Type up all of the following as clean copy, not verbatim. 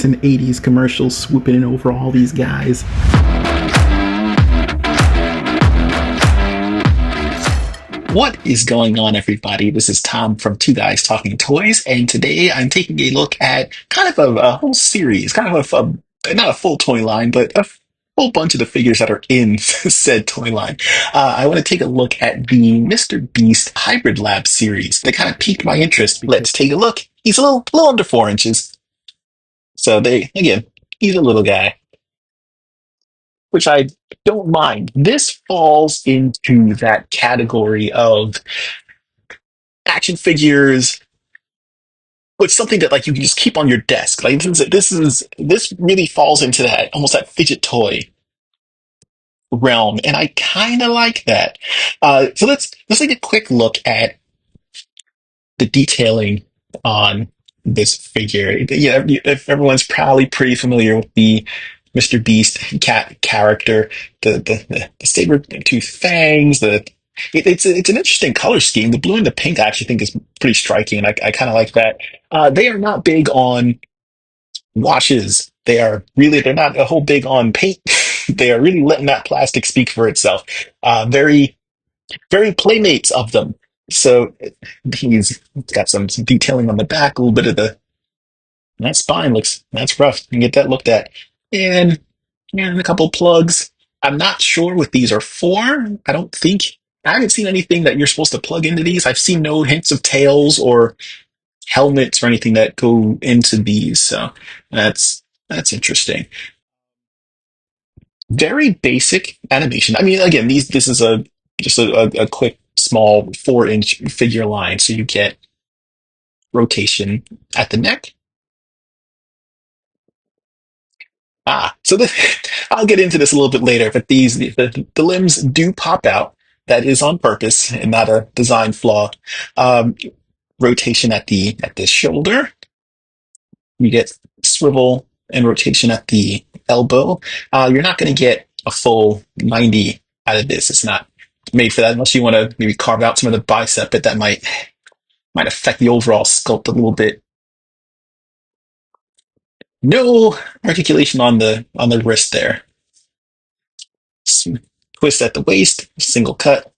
and 80s commercials swooping in over all these guys. What is going on, everybody? This is Tom from Two Guys Talking Toys, and today I'm taking a look at kind of a whole series, kind of not a full toy line, but a whole bunch of the figures that are in said toy line. I want to take a look at the Mr. Beast Hybrid Lab series. They kind of piqued my interest. Let's take a look. He's a little under 4 inches, so again, he's a little guy, which I don't mind. This falls into that category of action figures with something that like you can just keep on your desk. Like this really falls into that almost that fidget toy realm, and I kind of like that. So let's take a quick look at the detailing on this figure. Yeah, if everyone's probably pretty familiar with the Mr. Beast cat character, the saber tooth fangs, it's an interesting color scheme. The blue and the pink I actually think is pretty striking, and I kind of like that. They are not big on washes. They're not a whole big on paint. They are really letting that plastic speak for itself. Very very playmates of them. So he's got some detailing on the back, a little bit of that spine looks that's rough. You can get that looked at, and yeah, and a couple plugs. I'm not sure what these are for. I don't think I haven't seen anything that you're supposed to plug into these. I've seen no hints of tails or helmets or anything that go into these. So that's interesting. Very basic animation. I mean, again, this is a just a quick small 4 inch figure line. So you get rotation at the neck. I'll get into this a little bit later, but the limbs do pop out. That is on purpose and not a design flaw. Um, Rotation at the shoulder. You get swivel and rotation at the elbow. You're not going to get a full 90 out of this. It's not made for that unless you want to maybe carve out some of the bicep, but that might affect the overall sculpt a little bit. No articulation on the wrist there. Twist at the waist, single cut.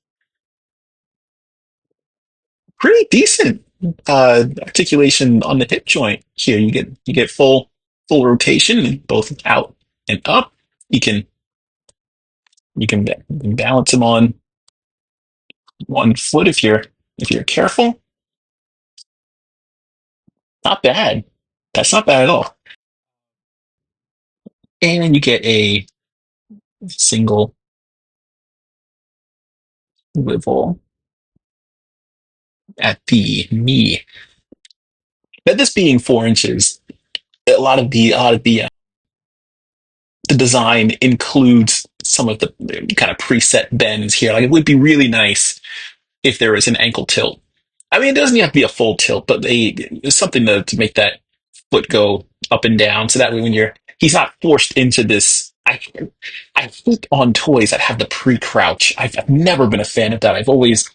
Pretty decent articulation on the hip joint here. You get full rotation, both out and up. You can you can balance them on one foot if you're careful. Not bad. That's not bad at all. And you get a single swivel at the knee. Now, this being 4 inches, the design includes some of the kind of preset bends here. Like it would be really nice if there was an ankle tilt. I mean, it doesn't have to be a full tilt, but something to make that foot go up and down. So that way, he's not forced into this. I hate on toys that have the pre-crouch. I've never been a fan of that. I've always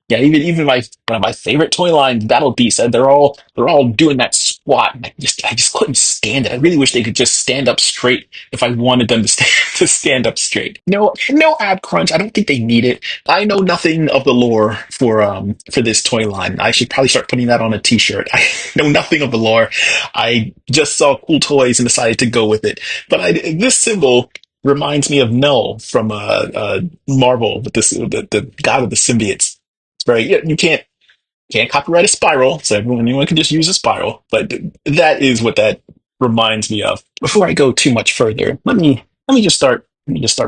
yeah, even my one of my favorite toy lines, Battle Beast, they're all doing that squat. And I just couldn't stand it. I really wish they could just stand up straight if I wanted them to stand to stand up straight. No ab crunch. I don't think they need it. I know nothing of the lore for this toy line. I should probably start putting that on a T-shirt. I know nothing of the lore. I just saw cool toys and decided to go with it. But this symbol reminds me of Null from Marvel, with the god of the symbiotes. It's very yeah, you can't copyright a spiral, so anyone can just use a spiral. But that is what that reminds me of. Before I go too much further, let me just start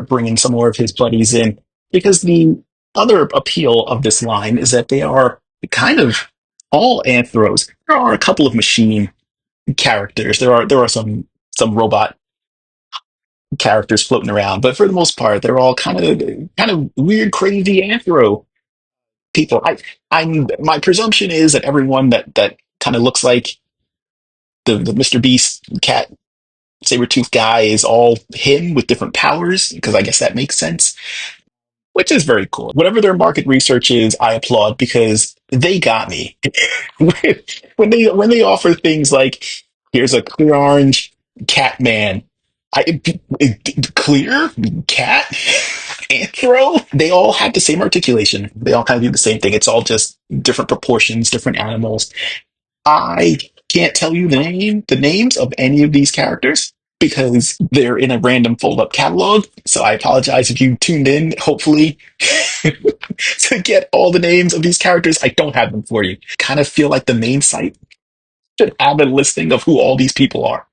bringing some more of his buddies in, because the other appeal of this line is that they are kind of all anthros. There are a couple of machine characters. There are some robot characters floating around, but for the most part, they're all kind of weird, crazy anthro people. I'm my presumption is that everyone that kind of looks like the Mr. Beast cat saber tooth guy is all him with different powers, because I guess that makes sense, which is very cool. Whatever their market research is, I applaud, because they got me when they offer things like here's a clear orange Catman, Clear, Cat, Anthro. They all have the same articulation. They all kind of do the same thing. It's all just different proportions, different animals. I can't tell you the names of any of these characters because they're in a random fold-up catalog. So I apologize if you tuned in, hopefully, to get all the names of these characters. I don't have them for you. Kind of feel like the main site should have a listing of who all these people are,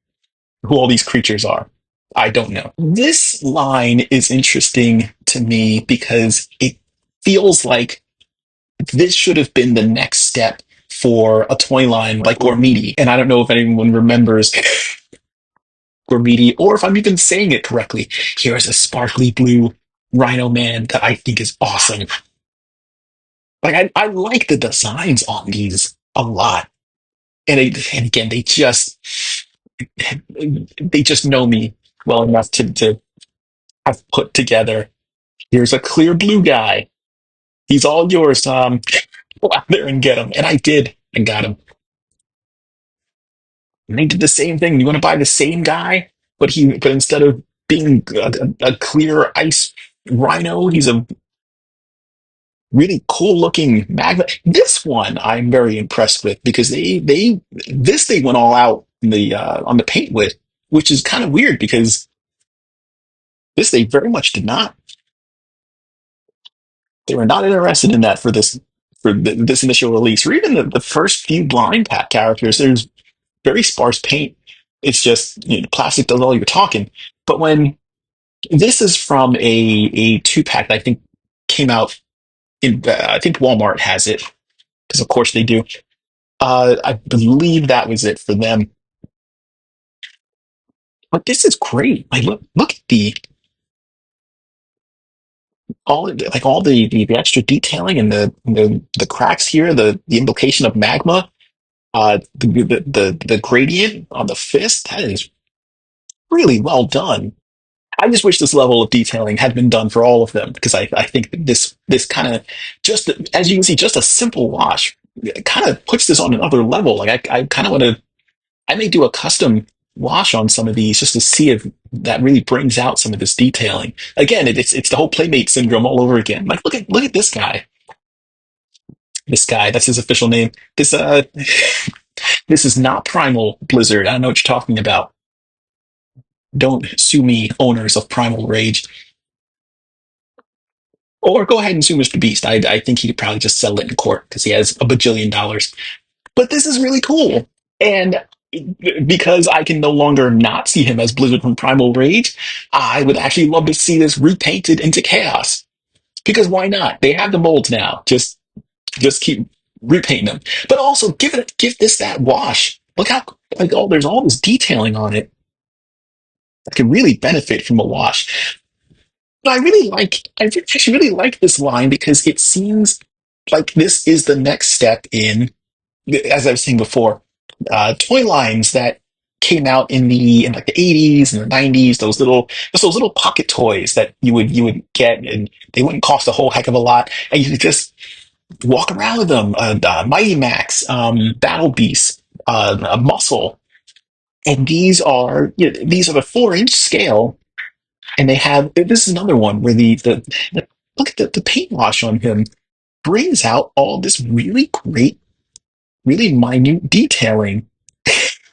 who all these creatures are. I don't know. This line is interesting to me because it feels like this should have been the next step for a toy line like Gormiti. And I don't know if anyone remembers Gormiti or if I'm even saying it correctly. Here's a sparkly blue Rhino Man that I think is awesome. Like I like the designs on these a lot. And again, they just know me well enough to have put together. Here's a clear blue guy. He's all yours, Tom. Go out there and get him. And I did and got him. And they did the same thing. You want to buy the same guy, but instead of being a clear ice rhino, he's a really cool looking magma. This one I'm very impressed with because they went all out in the on the paint with, which is kind of weird because this they very much did not. They were not interested in that for this initial release, or even the first few blind pack characters. There's very sparse paint. It's just plastic does all your talking. But when this is from a two pack that I think came out in I think Walmart has it because of course they do. I believe that was it for them. But this is great. Like look at the extra detailing and the cracks here, the implication of magma, the gradient on the fist. That is really well done. I just wish this level of detailing had been done for all of them because I think that this kind of just as you can see, just a simple wash kind of puts this on another level. Like I kind of want to I may do a custom wash on some of these just to see if that really brings out some of this detailing. Again, it's the whole playmate syndrome all over again. Like look at this guy. This guy, that's his official name. This is not Primal Blizzard. I don't know what you're talking about. Don't sue me, owners of Primal Rage. Or go ahead and sue Mr. Beast. I think he could probably just settle it in court because he has a bajillion dollars. But this is really cool. And because I can no longer not see him as Blizzard from Primal Rage, I would actually love to see this repainted into Chaos. Because why not? They have the molds now. Just keep repainting them. But also give this that wash. Look how like there's all this detailing on it that could really benefit from a wash. But I actually really like this line because it seems like this is the next step in, as I was saying before, toy lines that came out in like the 80s and the 90s. Those little pocket toys that you would get, and they wouldn't cost a whole heck of a lot, and you could just walk around with them. Mighty Max, Battle Beast, a Muscle, and these are the 4-inch scale and they have this is another one where the look at the paint wash on him brings out all this really great, really minute detailing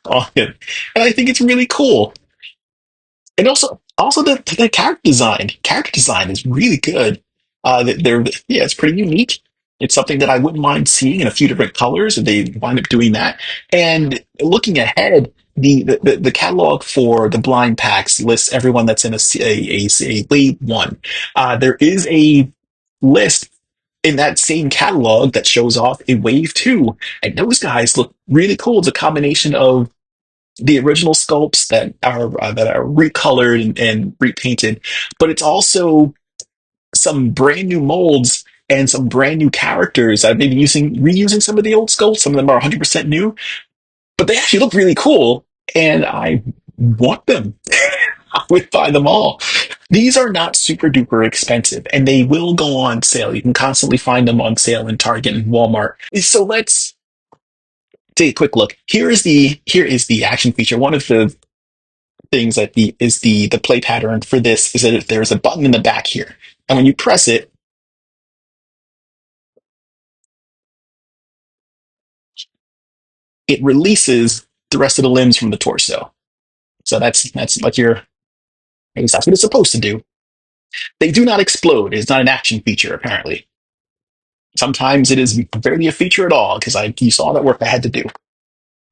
on him, and I think it's really cool. And also the character design is really good. They're yeah, it's pretty unique. It's something that I wouldn't mind seeing in a few different colors if they wind up doing that. And looking ahead, the catalog for the blind packs lists everyone that's in a wave one. There is a list in that same catalog that shows off a wave two, and those guys look really cool. It's a combination of the original sculpts that are recolored and repainted, but it's also some brand new molds and some brand new characters. I've been reusing some of the old sculpts. Some of them are 100% new, but they actually look really cool, and I want them. I would buy them all. These are not super duper expensive, and they will go on sale. You can constantly find them on sale in Target and Walmart. So let's take a quick look. Here is the action feature. One of things that the play pattern for this is that there's a button in the back here, and when you press it, it releases the rest of the limbs from the torso. So that's like your I guess that's what it's supposed to do. They do not explode. It's not an action feature apparently. Sometimes it is barely a feature at all because I you saw that work I had to do.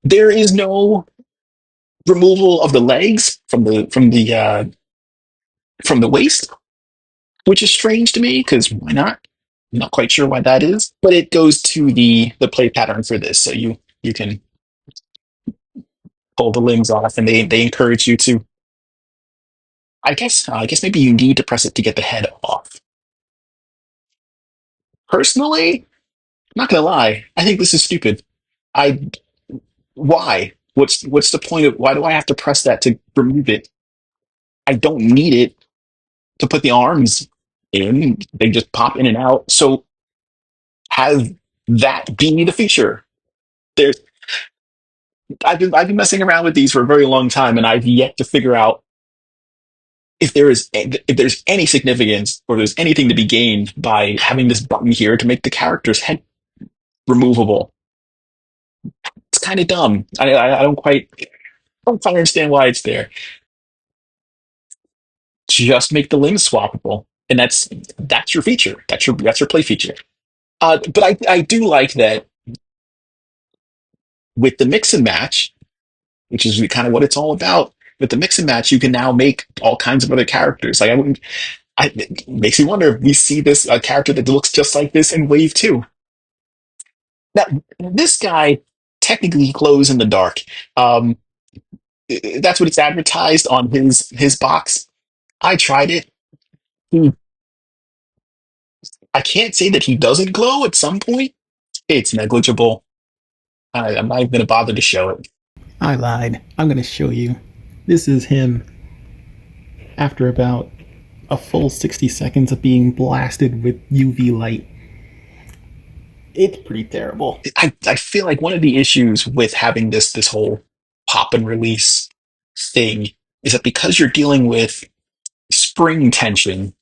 There is no removal of the legs from the waist, which is strange to me because why not? I'm not quite sure why that is, but it goes to the play pattern for this, so you can pull the limbs off, and they encourage you to. I guess maybe you need to press it to get the head off. Personally, I'm not gonna lie, I think this is stupid. I why? What's the point of why do I have to press that to remove it? I don't need it to put the arms in. They just pop in and out. So have that be the feature. There's I've been messing around with these for a very long time, and I've yet to figure out if there's any significance or there's anything to be gained by having this button here to make the character's head removable. It's kind of dumb. I don't quite understand why it's there. Just make the limbs swappable, and that's your feature. That's your play feature. But I do like that with the mix and match, which is kind of what it's all about. With the mix and match, you can now make all kinds of other characters. Like I wouldn't. It makes me wonder if we see this a character that looks just like this in Wave Two. Now, this guy technically glows in the dark. Um, that's what it's advertised on his box. I tried it. He, I can't say that he doesn't glow at some point. It's negligible. I'm not even going to bother to show it. I lied. I'm gonna show you. This is him after about a full 60 seconds of being blasted with UV light. It's pretty terrible. I feel like one of the issues with having this whole pop and release thing is that because you're dealing with spring tension,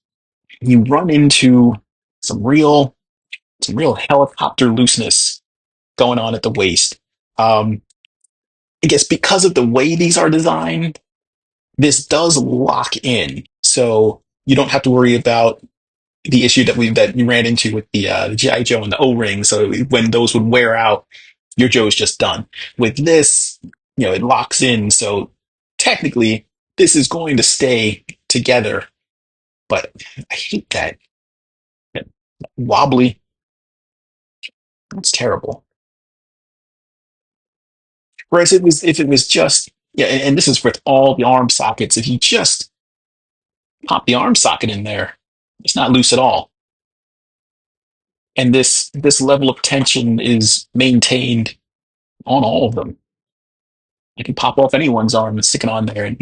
you run into some real some real helicopter looseness going on at the waist. Um, I guess because of the way these are designed, this does lock in, so you don't have to worry about the issue that you ran into with the GI Joe and the O ring. So when those would wear out, your Joe's just done. With this, it locks in. So technically, this is going to stay together. But I hate that wobbly. It's terrible. Whereas if it was just yeah, and this is with all the arm sockets. If you just pop the arm socket in there, it's not loose at all. And this level of tension is maintained on all of them. You can pop off anyone's arm and stick it on there, and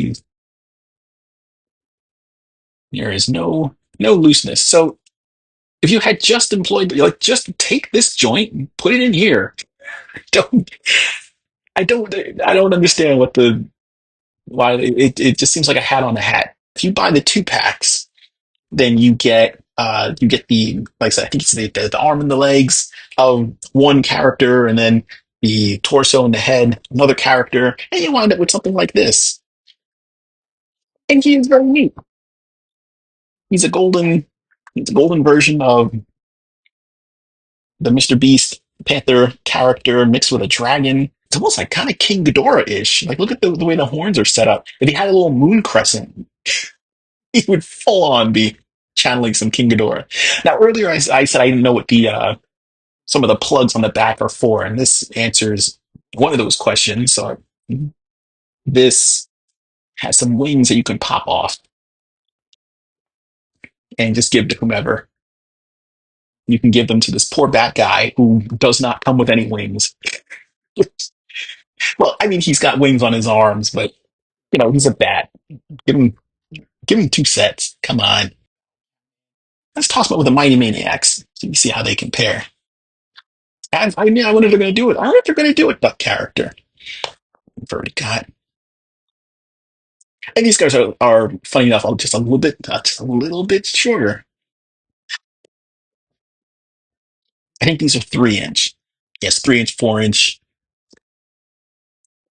there is no looseness. So if you had just employed, like, just take this joint and put it in here. Don't I don't understand what the why it just seems like a hat on a hat. If you buy the two packs, then you get the like I said, I think it's the arm and the legs of one character, and then the torso and the head another character, and you wind up with something like this. And he is very neat. He's a golden he's a golden version of the Mr. Beast Panther character mixed with a dragon. It's almost like kind of King Ghidorah-ish. Like look at the way the horns are set up. If he had a little moon crescent, he would full on be channeling some King Ghidorah. Now earlier I said I didn't know what the some of the plugs on the back are for, and this answers one of those questions. So this has some wings that you can pop off and just give to whomever. You can give them to this poor bat guy who does not come with any wings. Well, I mean, he's got wings on his arms, but he's a bat. Give him, give him two sets. Come on, let's toss him up with the Mighty Maniacs so you see how they compare. I wonder if they're going to do it. I wonder if they're going to do it. Duck character. We've already got And these guys are funny enough, just a little bit shorter. I think these are 3 inch. Yes, 3 inch, 4 inch.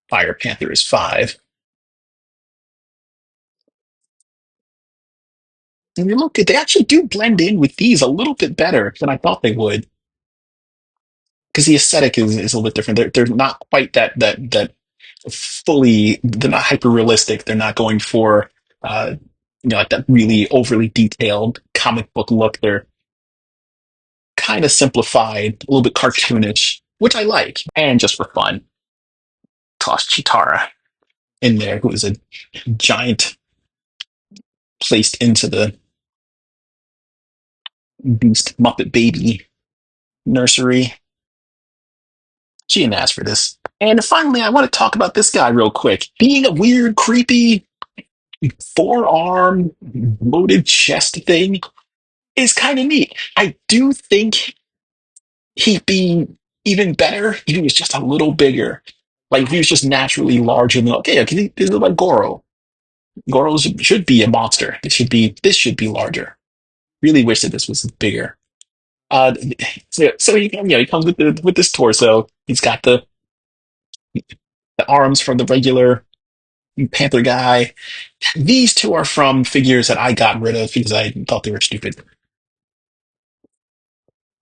Fire Panther is 5. And you look, they actually do blend in with these a little bit better than I thought they would, because the aesthetic is a little bit different. They're not quite that fully. They're not hyper realistic. They're not going for uh, like that really overly detailed comic book look. They're kind of simplified, a little bit cartoonish, which I like. And just for fun, toss Chitara in there, who is a giant placed into the Beast Muppet Baby nursery. She didn't ask for this. And finally, I want to talk about this guy real quick. Being a weird, creepy forearm loaded chest thing is kind of neat. I do think he'd be even better if he was just a little bigger. Like if he was just naturally larger than okay, this is like Goro. Goro should be a monster. This should be larger. Really wish that this was bigger. Uh, so he comes with this torso. He's got the arms from the regular Panther guy. These two are from figures that I got rid of because I thought they were stupid.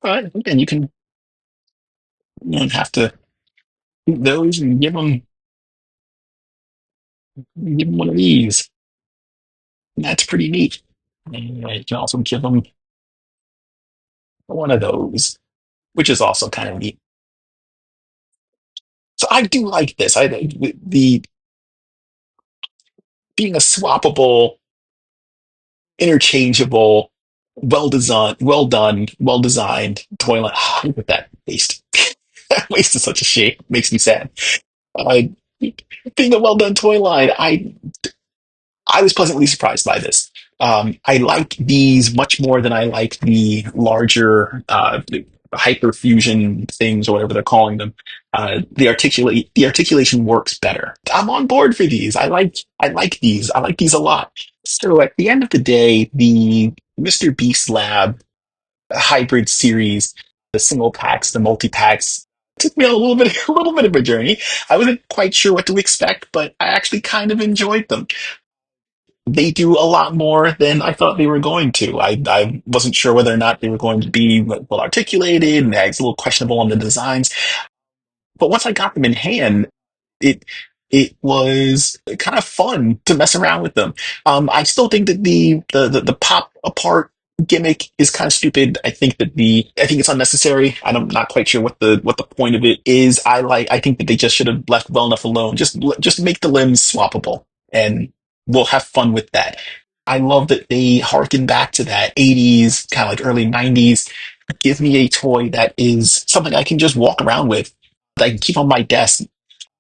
But again, you don't have to keep those and give them one of these. And that's pretty neat. And you can also give them one of those, which is also kind of neat. So I do like this. The being a swappable, interchangeable, well designed toilet. Look at that waste. That waste is such a shame. Makes me sad. Uh, being a well done toy line, I was pleasantly surprised by this. I like these much more than I like the larger hyperfusion things or whatever they're calling them. The articulation works better. I'm on board for these. I like these. I like these a lot. So at the end of the day, the Mr. Beast Lab hybrid series, the single packs, the multi packs, took me on a little bit of a journey. I wasn't quite sure what to expect, but I actually kind of enjoyed them. They do a lot more than I thought they were going to. I wasn't sure whether or not they were going to be well articulated, and it's a little questionable on the designs. But once I got them in hand, it it was kind of fun to mess around with them. I still think that the pop apart gimmick is kind of stupid. I think it's unnecessary. I'm not quite sure what the point of it is. I think that they just should have left well enough alone. Just make the limbs swappable, and we'll have fun with that. I love that they harken back to that 80s, kind of like early 90s. Give me a toy that is something I can just walk around with, that I can keep on my desk,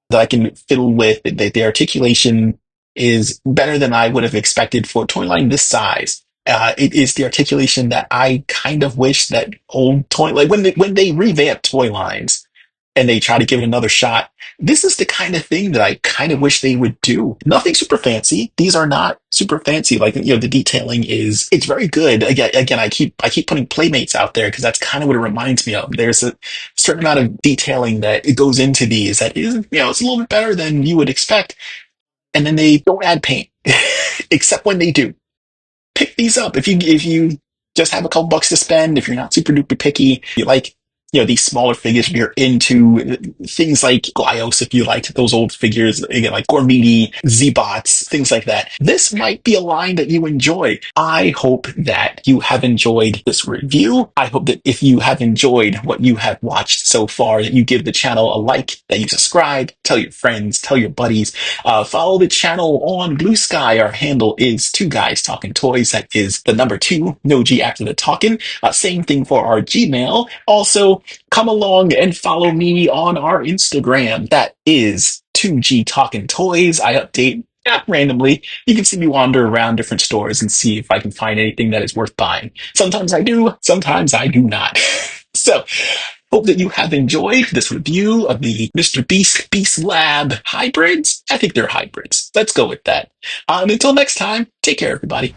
that I can fiddle with. The articulation is better than I would have expected for a toy line this size. It is the articulation that I kind of wish that old toy, like when they revamp toy lines and they try to give it another shot. This is the kind of thing that I kind of wish they would do. Nothing super fancy. These are not super fancy. Like, the detailing it's very good. Again, I keep putting playmates out there because that's kind of what it reminds me of. There's a certain amount of detailing that it goes into these that is, it's a little bit better than you would expect. And then they don't add paint, except when they do. Pick these up if you just have a couple bucks to spend. If you're not super duper picky, you like these smaller figures. If you're into things like Glyos, if you liked those old figures again, like Gormiti, Z-Bots, things like that, this might be a line that you enjoy. I hope that you have enjoyed this review. I hope that if you have enjoyed what you have watched so far, that you give the channel a like, that you subscribe, tell your friends, tell your buddies. Follow the channel on Blue Sky. Our handle is Two Guys Talking Toys. That is the number two, no G after the talking. Same thing for our Gmail. Also, come along and follow me on our Instagram. That is 2G Talking Toys. I update randomly. You can see me wander around different stores and see if I can find anything that is worth buying. Sometimes I do, sometimes I do not. So, Hope that you have enjoyed this review of the Mr. Beast Lab hybrids. I think they're hybrids. Let's go with that. And until next time, take care, everybody.